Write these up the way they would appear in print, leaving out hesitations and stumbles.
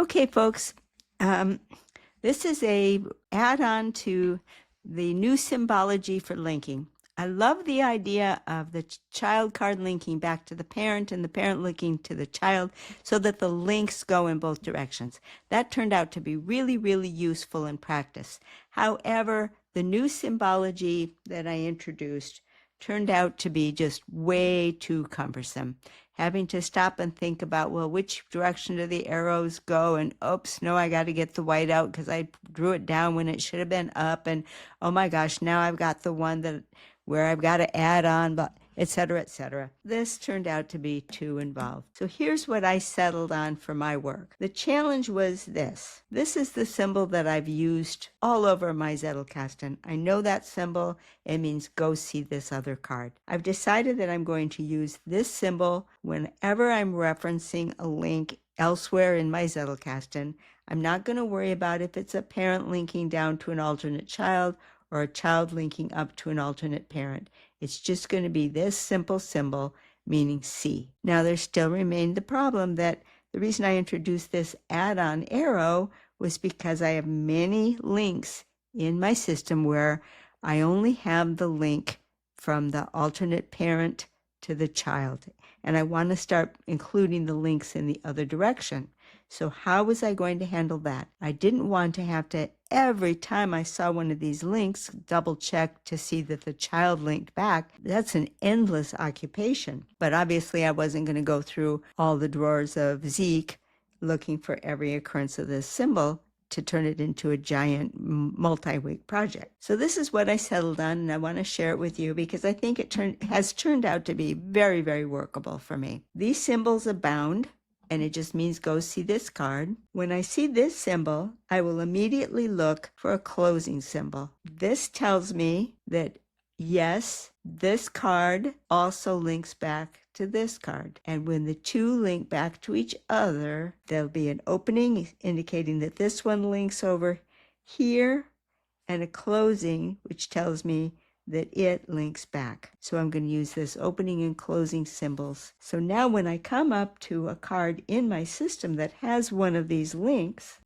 Okay, folks, this is a add-on to the new symbology for linking. I love the idea of the child card linking back to the parent and the parent linking to the child so that the links go in both directions. That turned out to be really, really useful in practice. However, the new symbology that I introduced turned out to be just way too cumbersome. Having to stop and think about, well, which direction do the arrows go? And oops, no, I got to get the white out because I drew it down when it should have been up. And oh my gosh, now I've got the one that where I've got to add on, but et cetera, et cetera. This turned out to be too involved. So here's what I settled on for my work. The challenge was this. This is the symbol that I've used all over my Zettelkasten. I know that symbol. It means go see this other card. I've decided that I'm going to use this symbol whenever I'm referencing a link elsewhere in my Zettelkasten. I'm not going to worry about if it's a parent linking down to an alternate child or a child linking up to an alternate parent. It's just going to be this simple symbol, meaning see. Now, there still remained the problem that the reason I introduced this add-on arrow was because I have many links in my system where I only have the link from the alternate parent to the child. And I want to start including the links in the other direction. So how was I going to handle that? I didn't want to have to, every time I saw one of these links, double check to see that the child linked back. That's an endless occupation. But obviously I wasn't going to go through all the drawers of Zeek looking for every occurrence of this symbol to turn it into a giant multi-week project. So this is what I settled on, and I want to share it with you because I think it has turned out to be very, very workable for me. These symbols abound, and it just means go see this card. When I see this symbol, I will immediately look for a closing symbol. This tells me that yes, this card also links back to this card. And when the two link back to each other, there'll be an opening indicating that this one links over here and a closing, which tells me that it links back. So I'm going to use this opening and closing symbols. So now when I come up to a card in my system that has one of these links,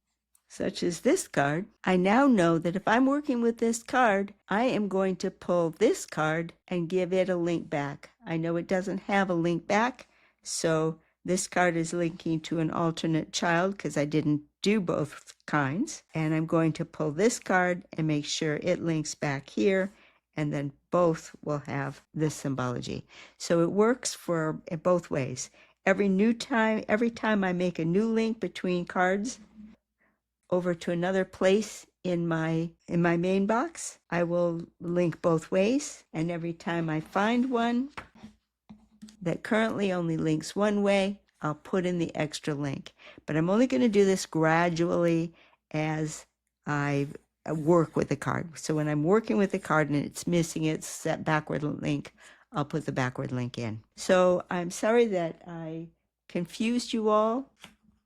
such as this card, I now know that if I'm working with this card, I am going to pull this card and give it a link back. I know it doesn't have a link back, so this card is linking to an alternate child because I didn't do both kinds. And I'm going to pull this card and make sure it links back here, and then both will have this symbology. So it works for both ways. Every time I make a new link between cards over to another place in my main box, I will link both ways. And every time I find one that currently only links one way, I'll put in the extra link. But I'm only going to do this gradually as I work with the card. So when I'm working with the card and it's missing its set backward link, I'll put the backward link in. So I'm sorry that I confused you all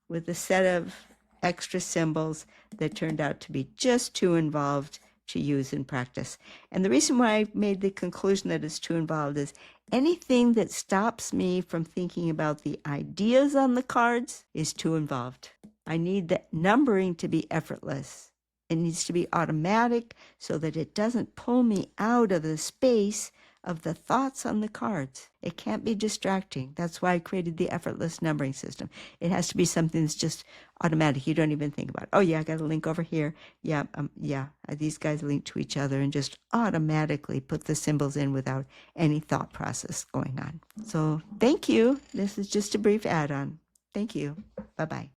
with a set of extra symbols that turned out to be just too involved to use in practice. And the reason why I made the conclusion that it's too involved is anything that stops me from thinking about the ideas on the cards is too involved. I need the numbering to be effortless. It needs to be automatic so that it doesn't pull me out of the space of the thoughts on the cards. It can't be distracting. That's why I created the effortless numbering system. It has to be something that's just automatic. You don't even think about it. Oh yeah, I got a link over here. Yeah, these guys link to each other, and just automatically put the symbols in without any thought process going on. So thank you. This is just a brief add-on. Thank you. Bye-bye.